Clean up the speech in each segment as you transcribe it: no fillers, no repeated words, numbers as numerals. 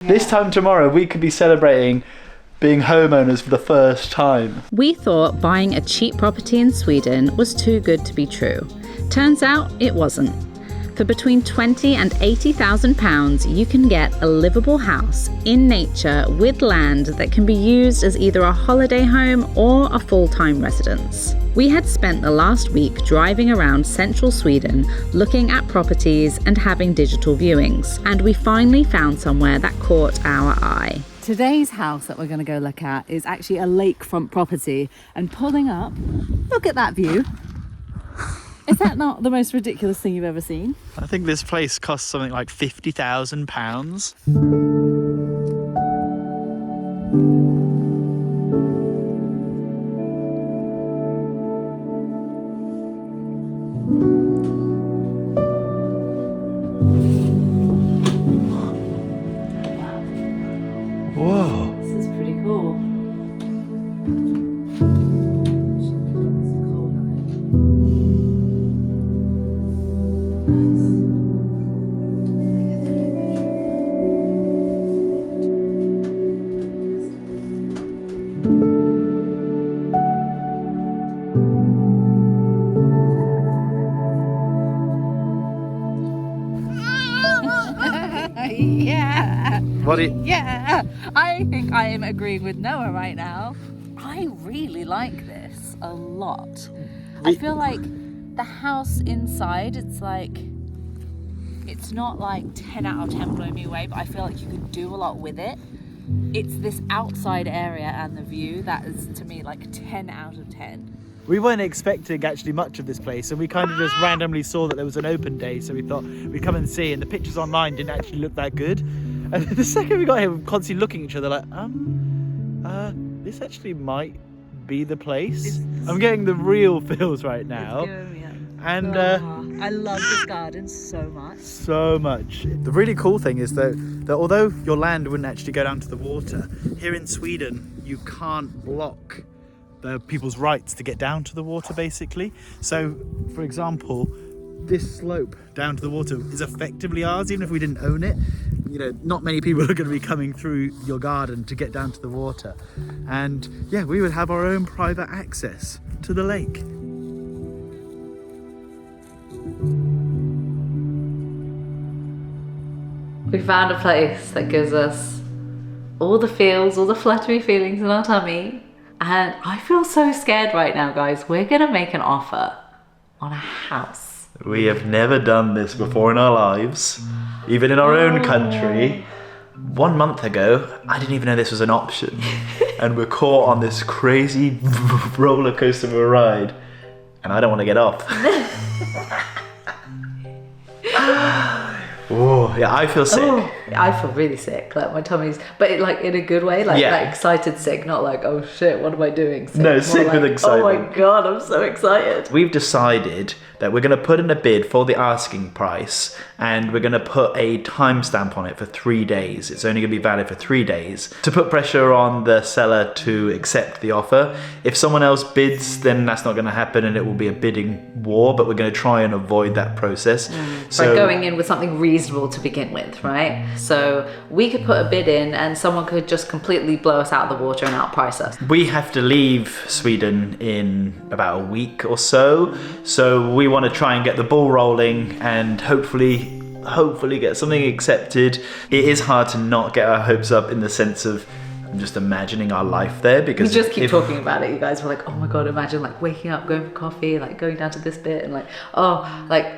This time tomorrow, we could be celebrating being homeowners for the first time. We thought buying a cheap property in Sweden was too good to be true. Turns out it wasn't. For between £20,000 and £80,000, you can get a livable house in nature with land that can be used as either a holiday home or a full-time residence. We had spent the last week driving around central Sweden, looking at properties and having digital viewings, and we finally found somewhere that caught our eye. Today's house that we're going to go look at is actually a lakefront property, and pulling up, look at that view. Is that not the most ridiculous thing you've ever seen? I think this place costs something like £50,000. Whoa. This is pretty cool. Yeah. Yeah. I think I am agreeing with Noah right now. I really like this a lot. I feel like the house inside, it's not like 10 out of 10 blow me away, but I feel like you could do a lot with it. It's this outside area and the view that is, to me, like 10 out of 10. We weren't expecting actually much of this place, and we kind of just randomly saw that there was an open day, so we thought we'd come and see, and the pictures online didn't actually look that good. And the second we got here, we were constantly looking at each other like, this actually might be the place. I'm getting the real feels right now. And I love this garden so much. So much. The really cool thing is that although your land wouldn't actually go down to the water, here in Sweden, you can't block the people's rights to get down to the water, basically. So, for example, this slope down to the water is effectively ours, even if we didn't own it. You know, not many people are going to be coming through your garden to get down to the water. And yeah, we would have our own private access to the lake. We found a place that gives us all the feels, all the fluttery feelings in our tummy. And I feel so scared right now, guys. We're gonna make an offer on a house. We have never done this before in our lives, even in our own country. 1 month ago, I didn't even know this was an option. And we're caught on this crazy roller coaster of a ride. And I don't want to get off. Oh, yeah, I feel sick. Oh, I feel really sick. Like my tummy's, but like in a good way, like excited sick, not like, oh shit, what am I doing? Sick. No, sick like, with excitement. Oh my god, I'm so excited. We've decided that we're going to put in a bid for the asking price, and we're going to put a timestamp on it for 3 days. It's only going to be valid for 3 days to put pressure on the seller to accept the offer. If someone else bids, then that's not going to happen, and it will be a bidding war, but we're going to try and avoid that process. So going in with something reasonable to begin with, right? So we could put a bid in and someone could just completely blow us out of the water and outprice us. We have to leave Sweden in about a week or so. So we want to try and get the ball rolling and hopefully get something accepted. It is hard to not get our hopes up in the sense of I'm just imagining our life there, because we just keep talking about it. You guys were like, oh my god, imagine like waking up, going for coffee, like going down to this bit and like, oh, like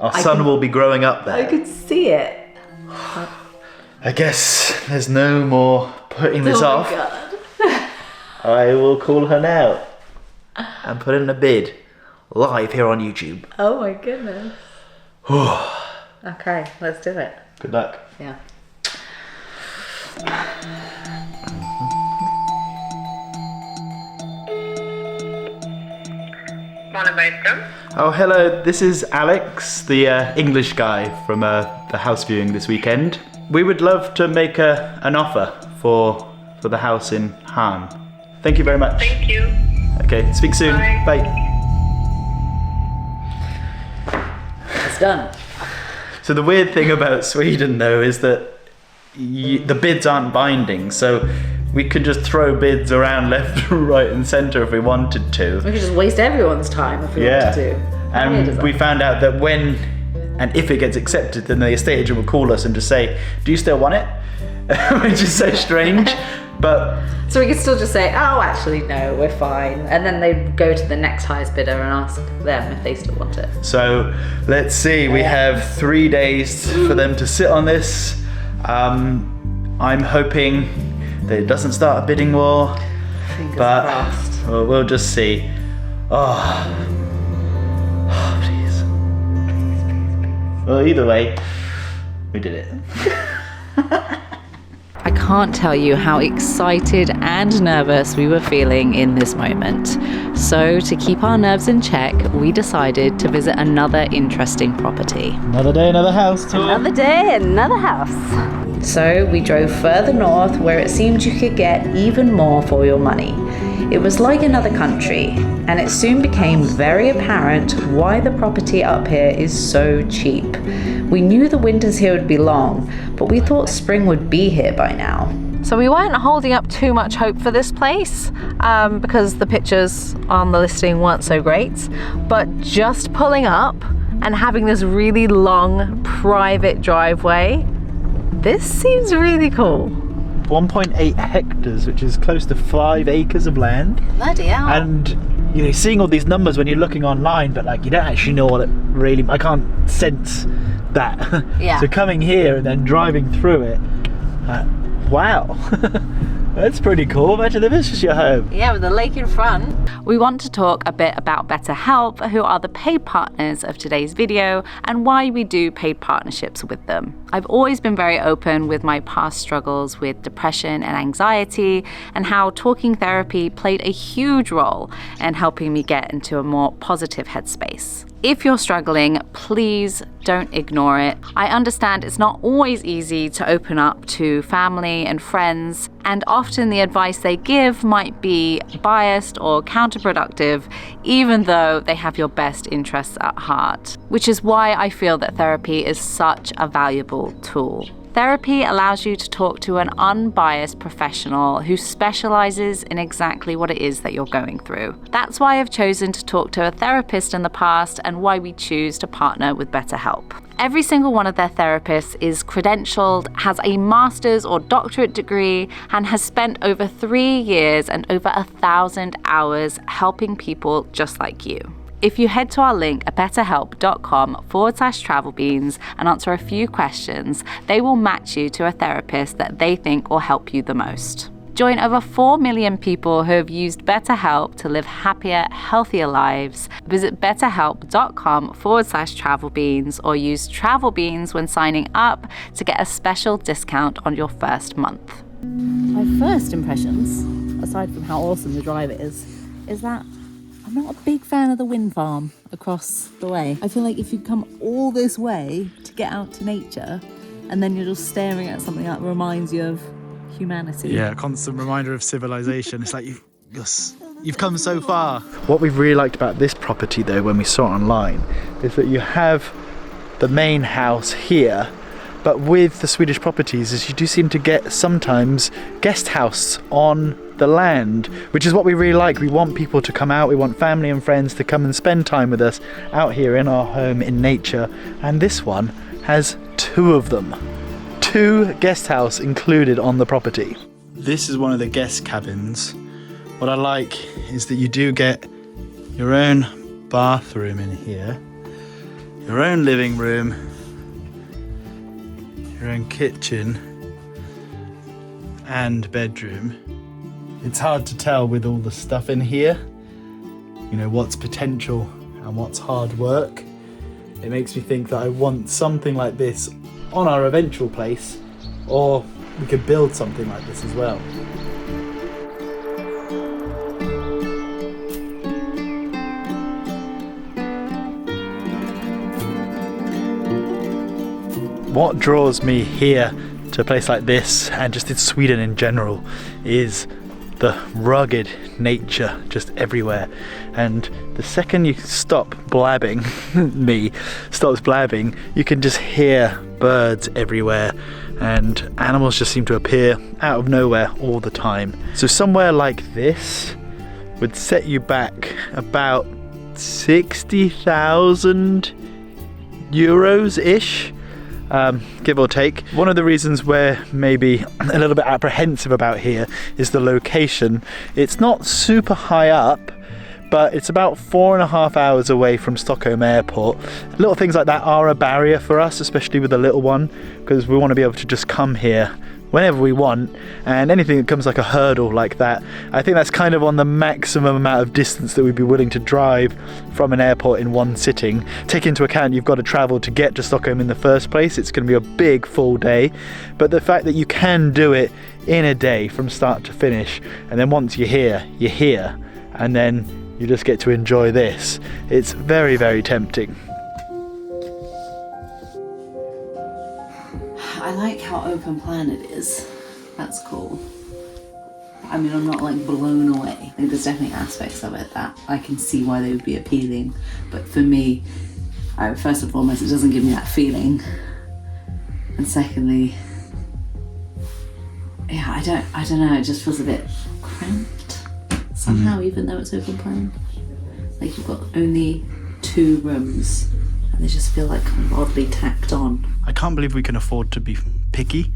our son will be growing up there. I could see it. I guess there's no more putting this off. God. I will call her now and put in a bid live here on YouTube. Oh my goodness. Okay, let's do it. Good luck. Yeah. Oh, hello. This is Alex, the English guy from the house viewing this weekend. We would love to make an offer for the house in Han. Thank you very much. Thank you. Okay, speak soon. Bye. It's done. So the weird thing about Sweden, though, is that the bids aren't binding, so we could just throw bids around left, right and centre if we wanted to. We could just waste everyone's time if we wanted to. And we found out that when and if it gets accepted, then the estate agent will call us and just say, do you still want it? Which is so strange. But so we could still just say, oh, actually, no, we're fine. And then they'd go to the next highest bidder and ask them if they still want it. So let's see, we have 3 days for them to sit on this. I'm hoping that it doesn't start a bidding war. Fingers crossed. We'll just see. Oh, please. Well, either way, we did it. I can't tell you how excited and nervous we were feeling in this moment. So to keep our nerves in check, we decided to visit another interesting property. Another day, another house tour. Another day, another house. So we drove further north where it seemed you could get even more for your money. It was like another country, and it soon became very apparent why the property up here is so cheap. We knew the winters here would be long, but we thought spring would be here by now. So we weren't holding up too much hope for this place because the pictures on the listing weren't so great. But just pulling up and having this really long private driveway, this seems really cool. 1.8 hectares, which is close to 5 acres of land. Bloody hell. And you know, seeing all these numbers when you're looking online, but like you don't actually know what it really, I can't sense that. Yeah. So coming here and then driving through it, wow. That's pretty cool. Imagine if this is your home. Yeah, with the lake in front. We want to talk a bit about BetterHelp, who are the paid partners of today's video, and why we do paid partnerships with them. I've always been very open with my past struggles with depression and anxiety, and how talking therapy played a huge role in helping me get into a more positive headspace. If you're struggling, please don't ignore it. I understand it's not always easy to open up to family and friends, and often the advice they give might be biased or counterproductive, even though they have your best interests at heart, which is why I feel that therapy is such a valuable tool. Therapy allows you to talk to an unbiased professional who specializes in exactly what it is that you're going through. That's why I've chosen to talk to a therapist in the past and why we choose to partner with BetterHelp. Every single one of their therapists is credentialed, has a master's or doctorate degree, and has spent over 3 years and over 1,000 hours helping people just like you. If you head to our link at betterhelp.com/travelbeans and answer a few questions, they will match you to a therapist that they think will help you the most. Join over 4 million people who have used BetterHelp to live happier, healthier lives. Visit betterhelp.com/travelbeans or use travelbeans when signing up to get a special discount on your first month. My first impressions, aside from how awesome the drive is that I'm not a big fan of the wind farm across the way. I feel like if you come all this way to get out to nature and then you're just staring at something that reminds you of humanity. Yeah, a constant reminder of civilization. It's like you've come so far. What we've really liked about this property though, when we saw it online, is that you have the main house here, but with the Swedish properties is you do seem to get sometimes guest house on the land, which is what we really like. We want people to come out, we want family and friends to come and spend time with us out here in our home in nature, and this one has 2 of them. 2 guest house included on the property. This is one of the guest cabins. What I like is that you do get your own bathroom in here, your own living room, your own kitchen and bedroom. It's hard to tell with all the stuff in here, you know, what's potential and what's hard work. It makes me think that I want something like this on our eventual place, or we could build something like this as well. What draws me here to a place like this, and just in Sweden in general, is the rugged nature just everywhere. And the second you stop blabbing, me stops blabbing, you can just hear birds everywhere, and animals just seem to appear out of nowhere all the time. So somewhere like this would set you back about 60,000 euros-ish, give or take. One of the reasons we're maybe a little bit apprehensive about here is the location. It's not super high up, but it's about 4.5 hours away from Stockholm Airport. Little things like that are a barrier for us, especially with the little one, because we want to be able to just come here whenever we want, and anything that comes like a hurdle like that, I think that's kind of on the maximum amount of distance that we'd be willing to drive from an airport in one sitting. Take into account you've got to travel to get to Stockholm in the first place. It's going to be a big full day, but the fact that you can do it in a day from start to finish, and then once you're here, and then you just get to enjoy this. It's very, very tempting. I like how open plan it is. That's cool. I mean, I'm not like blown away. I think there's definitely aspects of it that I can see why they would be appealing. But for me, first and foremost, it doesn't give me that feeling. And secondly, yeah, I don't know, it just feels a bit cramped somehow, even though it's open plan. Like you've got only 2 rooms and they just feel like kind of oddly tacked on. I can't believe we can afford to be picky.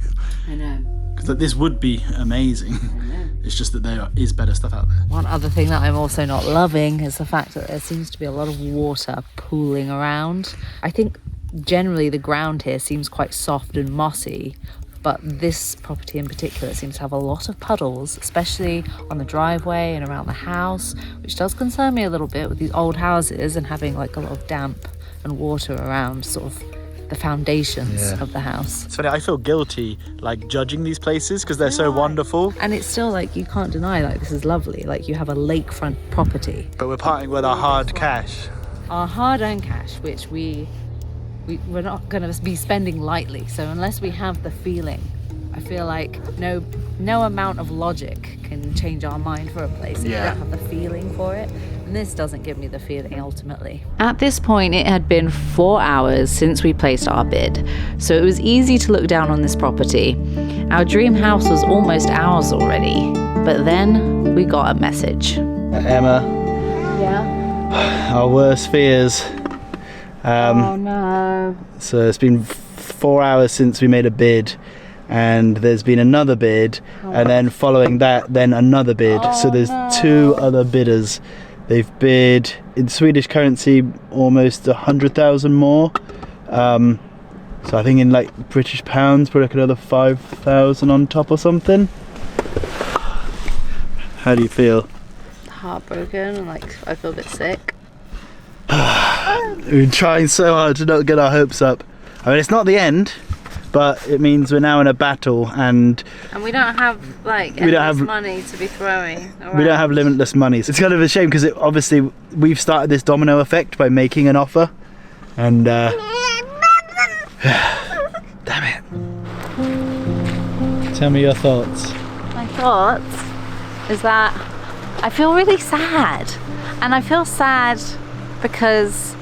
I know. Because this would be amazing. I know. It's just that there is better stuff out there. One other thing that I'm also not loving is the fact that there seems to be a lot of water pooling around. I think generally the ground here seems quite soft and mossy, but this property in particular seems to have a lot of puddles, especially on the driveway and around the house, which does concern me a little bit with these old houses and having like a lot of damp and water around sort of the foundations of the house. It's funny, I feel guilty like judging these places because they're so wonderful. And it's still like, you can't deny, like, this is lovely. Like, you have a lakefront property. But we're parting with our hard cash. Our hard-earned cash, which we're not going to be spending lightly. So unless we have the feeling, I feel like no amount of logic can change our mind for a place if we don't have the feeling for it. And this doesn't give me the feeling ultimately. At this point, it had been 4 hours since we placed our bid, so it was easy to look down on this property. Our dream house was almost ours already, but then we got a message. Emma. Yeah? Our worst fears. Oh no. So it's been 4 hours since we made a bid, and there's been another bid, and then following that, then another bid. So there's 2 other bidders. They've bid in Swedish currency almost 100,000 more. So I think in like British pounds, probably like another 5,000 on top or something. How do you feel? Heartbroken and like I feel a bit sick. We've been trying so hard to not get our hopes up. I mean, it's not the end, but it means we're now in a battle, and we don't have like endless money to be throwing around. We don't have limitless money. So it's kind of a shame because obviously we've started this domino effect by making an offer, and damn it. Tell me your thoughts. My thoughts is that I feel really sad, and I feel sad because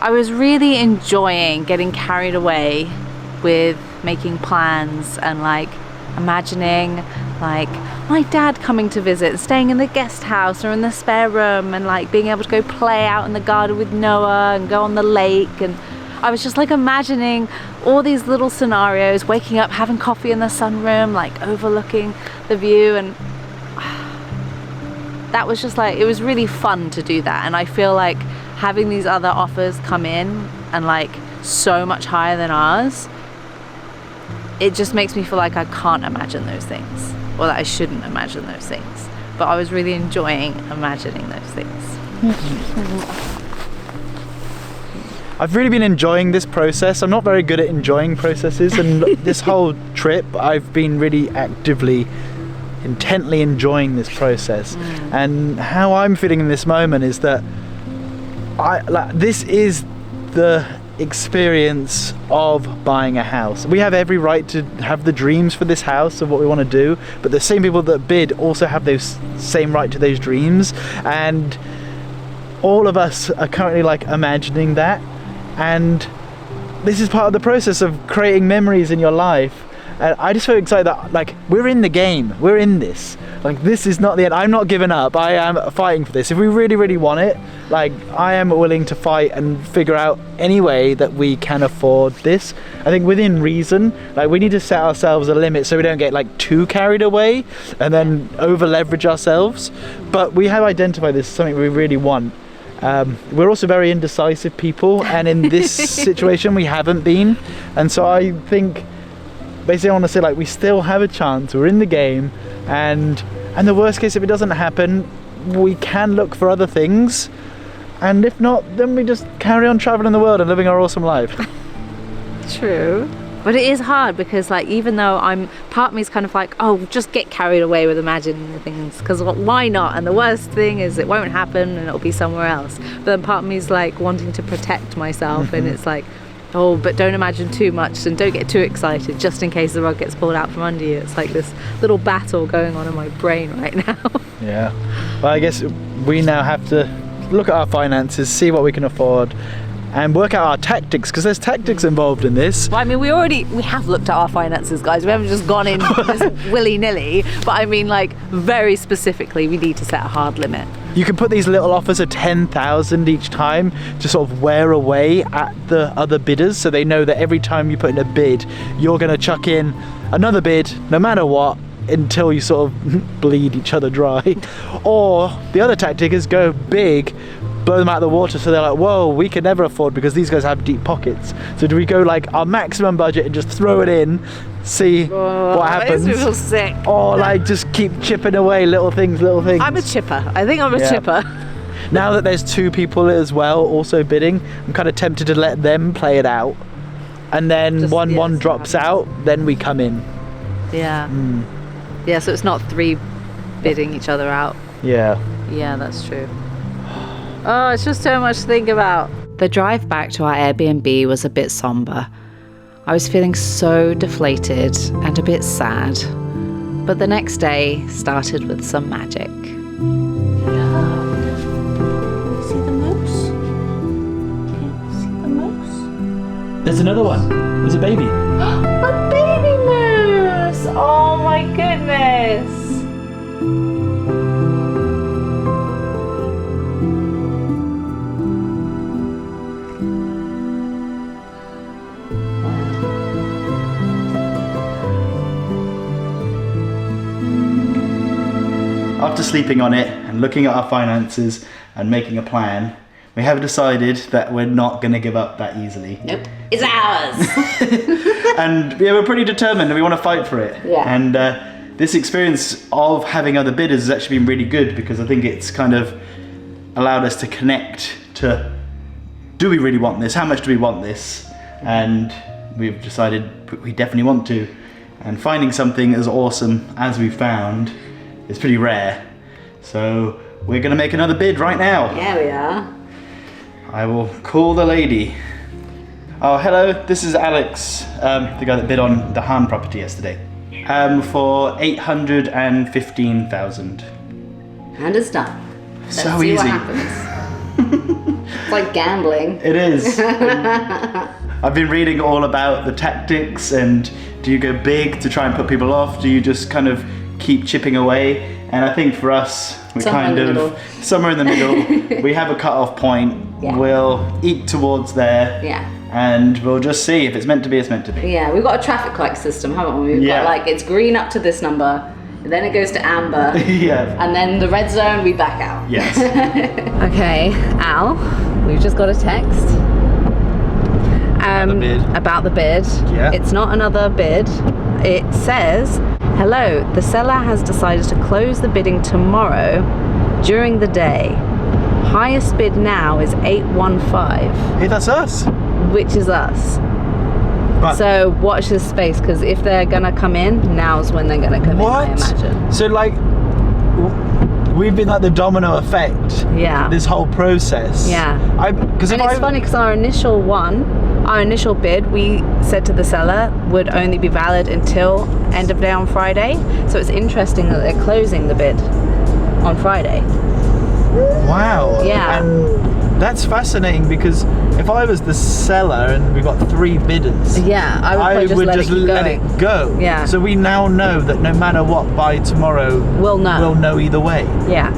I was really enjoying getting carried away with making plans and like imagining like my dad coming to visit, staying in the guest house or in the spare room, and like being able to go play out in the garden with Noah and go on the lake. And I was just like imagining all these little scenarios, waking up, having coffee in the sunroom, like overlooking the view, and that was just like, it was really fun to do that. And I feel like having these other offers come in and like so much higher than ours, it just makes me feel like I can't imagine those things, or that I shouldn't imagine those things. But I was really enjoying imagining those things. I've really been enjoying this process. I'm not very good at enjoying processes, and this whole trip I've been really intently enjoying this process. And how I'm feeling in this moment is that this is the experience of buying a house. We have every right to have the dreams for this house of what we want to do, but the same people that bid also have those same right to those dreams, and all of us are currently like imagining that, and this is part of the process of creating memories in your life. And I just feel excited that like we're in the game, we're in this. Like this is not the end. I'm not giving up. I am fighting for this. If we really, really want it, like I am willing to fight and figure out any way that we can afford this. I think within reason, like we need to set ourselves a limit so we don't get like too carried away and then over leverage ourselves. But we have identified this as something we really want. We're also very indecisive people, and in this situation we haven't been. And so I think basically I want to say like we still have a chance, we're in the game, and the worst case, if it doesn't happen, we can look for other things, and if not, then we just carry on traveling the world and living our awesome life. True. But it is hard because like even though part of me is kind of like, oh, just get carried away with imagining the things, because why not? And the worst thing is it won't happen and it'll be somewhere else. But then part of me is like wanting to protect myself and it's like, oh, but don't imagine too much and don't get too excited just in case the rug gets pulled out from under you. It's like this little battle going on in my brain right now. Yeah. Well, I guess we now have to look at our finances, see what we can afford, and work out our tactics, because there's tactics involved in this. Well, I mean, we have looked at our finances, guys. We haven't just gone in just willy-nilly. But I mean, like, very specifically, we need to set a hard limit. You can put these little offers of 10,000 each time to sort of wear away at the other bidders, so they know that every time you put in a bid, you're going to chuck in another bid, no matter what, until you sort of bleed each other dry. Or the other tactic is go big, blow them out of the water, so they're like, whoa, we can never afford, because these guys have deep pockets. So do we go like our maximum budget and just throw it in, see what happens? Makes me feel sick. Or like just keep chipping away little things. I'm a chipper. I think I'm a chipper. Now that there's two people as well also bidding, I'm kind of tempted to let them play it out, and then just, one drops out, then we come in. Yeah. Yeah, so it's not three bidding each other out. Yeah. Yeah, that's true. Oh, it's just so much to think about. The drive back to our Airbnb was a bit somber. I was feeling so deflated and a bit sad. But the next day started with some magic. See the moose? Can you see the moose? There's another one. There's a baby. A baby moose! Oh my goodness! After sleeping on it and looking at our finances and making a plan, we have decided that we're not going to give up that easily. Nope, it's ours! And yeah, we're pretty determined and we want to fight for it. Yeah. And this experience of having other bidders has actually been really good, because I think it's kind of allowed us to connect to, do we really want this? How much do we want this? And we've decided we definitely want to. And finding something as awesome as we found is pretty rare. So we're gonna make another bid right now. Yeah, we are. I will call the lady. Oh, hello, this is Alex, the guy that bid on the Han property yesterday. For 815,000. And it's done. Let's So see easy. what happens. It's like gambling. It is. I've been reading all about the tactics, and do you go big to try and put people off? Do you just kind of keep chipping away? And I think for us, we somewhere in the middle. We have a cut-off point. Yeah. We'll eat towards there. Yeah. And we'll just see if it's meant to be, it's meant to be. Yeah, we've got a traffic light system, haven't we? We've got like, it's green up to this number, and then it goes to amber. Yeah. And then the red zone, we back out. Yes. Okay, Al, we've just got a text. About the bid. Yeah. It's not another bid. It says, hello, the seller has decided to close the bidding tomorrow during the day. Highest bid now is 815, Hey, that's us. which is us. But So watch this space, because if they're gonna come in, now's when they're gonna come in, I imagine. So like, we've been like the domino effect. Yeah. This whole process. Yeah. Because And it's funny because our initial one Our initial bid, we said to the seller, would only be valid until end of day on Friday. So it's interesting that they're closing the bid on Friday. Wow. Yeah. And that's fascinating because if I was the seller and we've got 3 bidders, Yeah, I would probably just let it go. Yeah. So we now know that no matter what, by tomorrow, We'll know. either way. Yeah.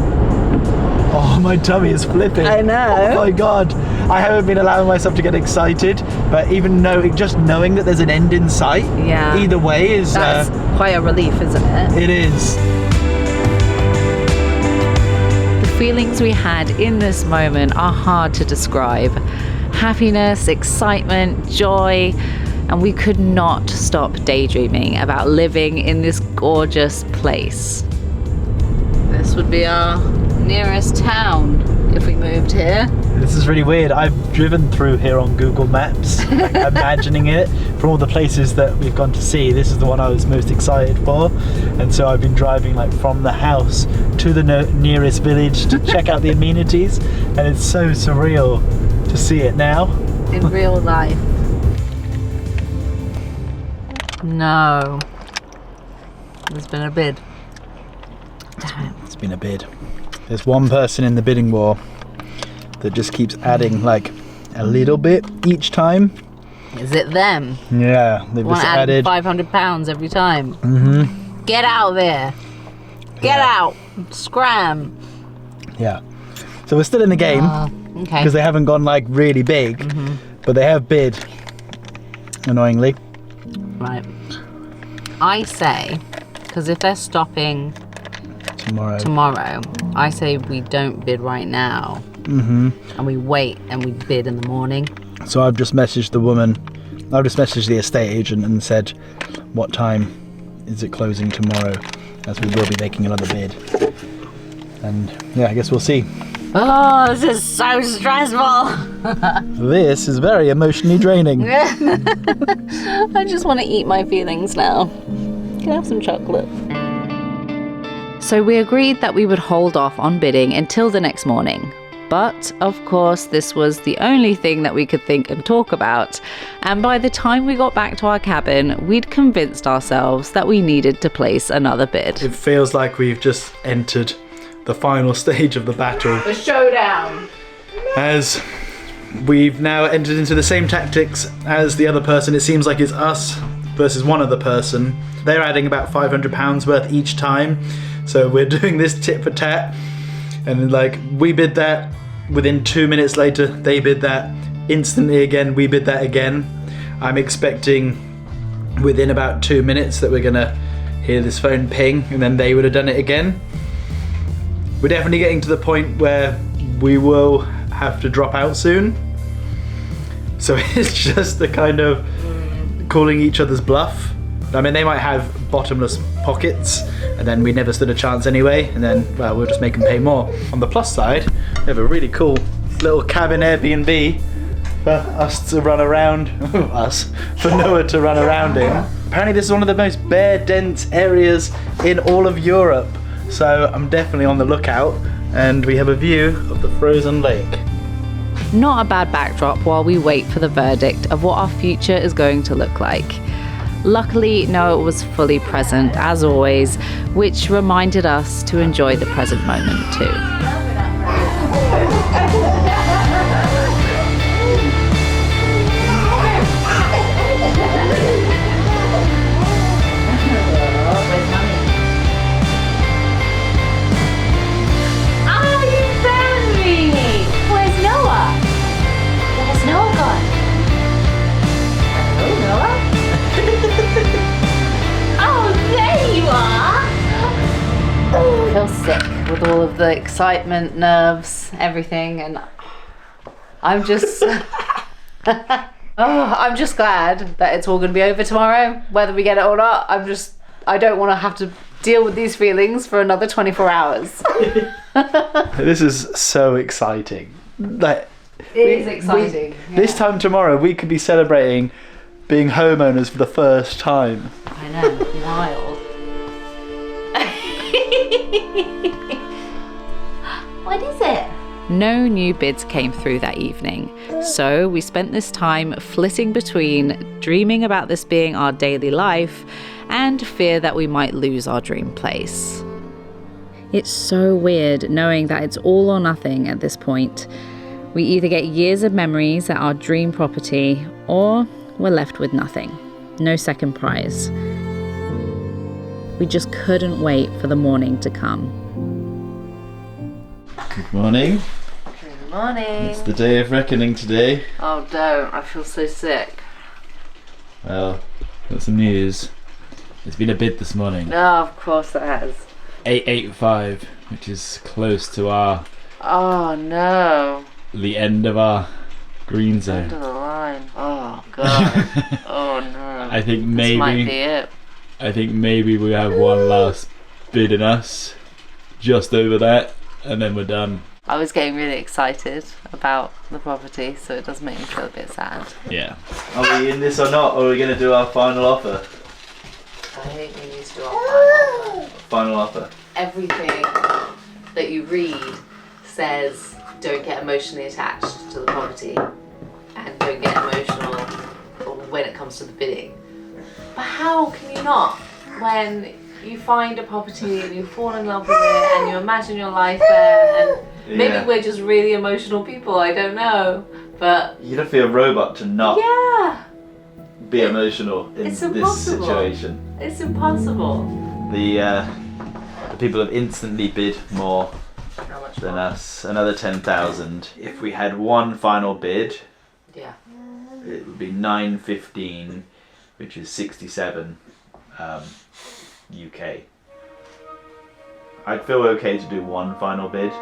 Oh, my tummy is flipping. I know. Oh my God. I haven't been allowing myself to get excited, but even just knowing that there's an end in sight, Yeah. either way is... That's quite a relief, isn't it? it is. The feelings we had in this moment are hard to describe. Happiness, excitement, joy, and we could not stop daydreaming about living in this gorgeous place. This would be our nearest town if we moved here. This is really weird. I've driven through here on Google Maps, like, imagining it. From all the places that we've gone to see, this is the one I was most excited for. And so I've been driving like from the house to the nearest village to check out the amenities. And it's so surreal to see it now. In real life. No. There's been a bid. It's been a bid. There's one person in the bidding war that just keeps adding like a little bit each time. Is it them? Yeah, they've Want just to add added. £500 every time? Mm-hmm. Get out there. Get out. Scram. Yeah. So we're still in the game Okay. because they haven't gone like really big, but they have bid. Annoyingly. Right. I say, because if they're stopping tomorrow, I say we don't bid right now. And we wait and we bid in the morning. So I've just messaged the woman. I've just messaged the estate agent and said, what time is it closing tomorrow? As we will be making another bid. And yeah, I guess we'll see. Oh, this is so stressful. This is very emotionally draining. I just want to eat my feelings now. Can I have some chocolate? So we agreed that we would hold off on bidding until the next morning. But, of course, this was the only thing that we could think and talk about. And by the time we got back to our cabin, we'd convinced ourselves that we needed to place another bid. It feels like we've just entered the final stage of the battle. The showdown. As we've now entered into the same tactics as the other person. It seems like it's us versus one other person. They're adding about £500 worth each time. So we're doing this tit for tat. And like, we bid that. Within 2 minutes later, they bid that. Instantly again, we bid that again. I'm expecting within about 2 minutes that we're gonna hear this phone ping, and then they would have done it again. We're definitely getting to the point where we will have to drop out soon. So it's just the kind of calling each other's bluff. I mean, they might have bottomless pockets, and then we never stood a chance anyway, and then, well, we'll just make them pay more. On the plus side, we have a really cool little cabin Airbnb for us to run around, for Noah to run around in. Apparently this is one of the most bear dense areas in all of Europe, so I'm definitely on the lookout, and we have a view of the frozen lake. Not a bad backdrop while we wait for the verdict of what our future is going to look like. Luckily, Noah was fully present, as always, which reminded us to enjoy the present moment too. Oh, you found me! Where's Noah? Where's Noah gone? Hello, Noah? Oh, there you are! I feel sick with all of the excitement, nerves, everything, and I'm just I'm just glad that it's all going to be over tomorrow, whether we get it or not. I don't want to have to deal with these feelings for another 24 hours. This is so exciting. Like, It is exciting. This time tomorrow, we could be celebrating being homeowners for the first time. I know, wild. What is it? No new bids came through that evening, so we spent this time flitting between dreaming about this being our daily life and fear that we might lose our dream place. It's so weird knowing that it's all or nothing at this point. We either get years of memories at our dream property, or we're left with nothing. No second prize. We just couldn't wait for the morning to come. Good morning. Good morning. It's the day of reckoning today. Oh, don't. I feel so sick. Well, got some news. There's been a bid this morning. No, of course it has. 885, which is close to Oh, no. the end of our green End zone. of the line. Oh, God. Oh, no. I think This might be it. I think maybe we have one last bid in us, just over that, and then we're done. I was getting really excited about the property, so it does make me feel a bit sad. Yeah. Are we in this or not, or are we going to do our final offer? I think we need to do our final offer. Final offer. Everything that you read says don't get emotionally attached to the property and don't get emotional when it comes to the bidding. But how can you not when you find a property and you fall in love with it and you imagine your life there, and maybe we're just really emotional people, I don't know, but You'd have to be a robot to not be emotional in it's this impossible. situation. It's impossible. The people have instantly bid more How much than more? us, another 10,000. If we had one final bid, Yeah. it would be 915, which is 67 UK. I'd feel okay to do one final bid,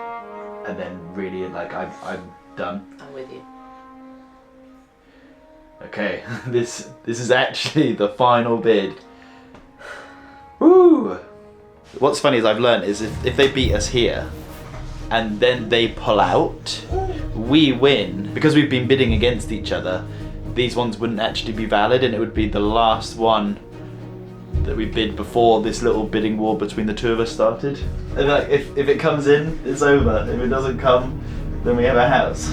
and then really I'm done. I'm with you. Okay, this is actually the final bid. Woo! What's funny is I've learned is if they beat us here, and then they pull out, we win. Because we've been bidding against each other, these ones wouldn't actually be valid, and it would be the last one that we bid before this little bidding war between the two of us started. And like, if it comes in, it's over. If it doesn't come, then we have a house.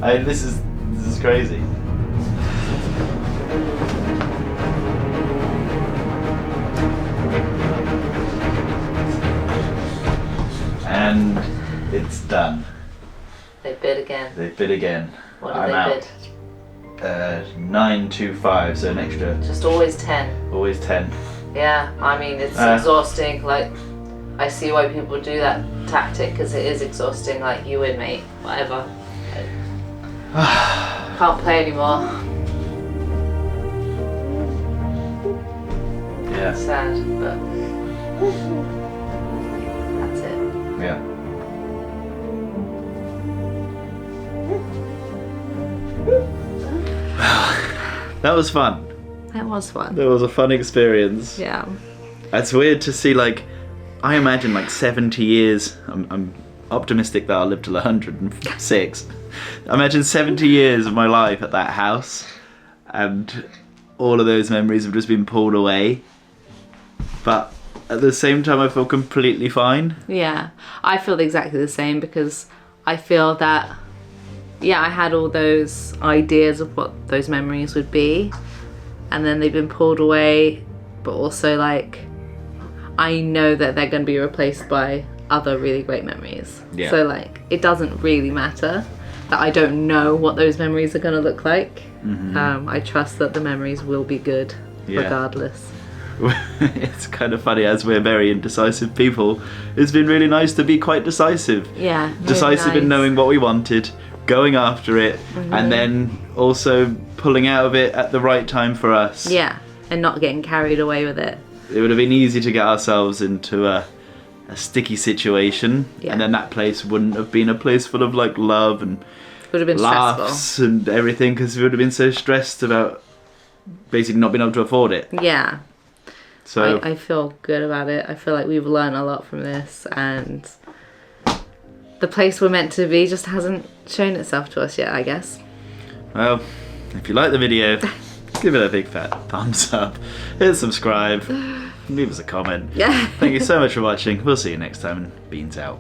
I mean, this is crazy. And it's done. They bid again. They bid again. What did I'm they out. bid? 925, so an extra, Just always 10. always 10. Yeah, I mean, it's exhausting. Like, I see why people do that tactic, because it is exhausting. Like, you win, mate. Whatever. Can't play anymore. Yeah. Sad, but that's it. Yeah. That was fun. It was fun. That was a fun experience. Yeah. It's weird to see, like, I imagine like 70 years. I'm optimistic that I'll live till 106. I imagine 70 years of my life at that house, and all of those memories have just been pulled away. But at the same time, I feel completely fine. Yeah, I feel exactly the same, because I feel that, yeah, I had all those ideas of what those memories would be, and then they've been pulled away, but also, like, I know that they're going to be replaced by other really great memories. Yeah. So, like, it doesn't really matter that I don't know what those memories are going to look like. Mm-hmm. I trust that the memories will be good Yeah. regardless. It's kind of funny, as we're very indecisive people, it's been really nice to be quite decisive. Yeah. really Decisive in nice. knowing what we wanted, going after it, and then also pulling out of it at the right time for us. Yeah, and not getting carried away with it. It would have been easy to get ourselves into a sticky situation, Yeah. and then that place wouldn't have been a place full of like love and Would have been laughs stressful. and everything, because we would have been so stressed about basically not being able to afford it. Yeah. So I feel good about it. I feel like we've learned a lot from this, and the place we're meant to be just hasn't shown itself to us yet, I guess. well, if you like the video, give it a big fat thumbs up, hit subscribe, leave us a comment. Yeah. Thank you so much for watching. We'll see you next time. Beans out.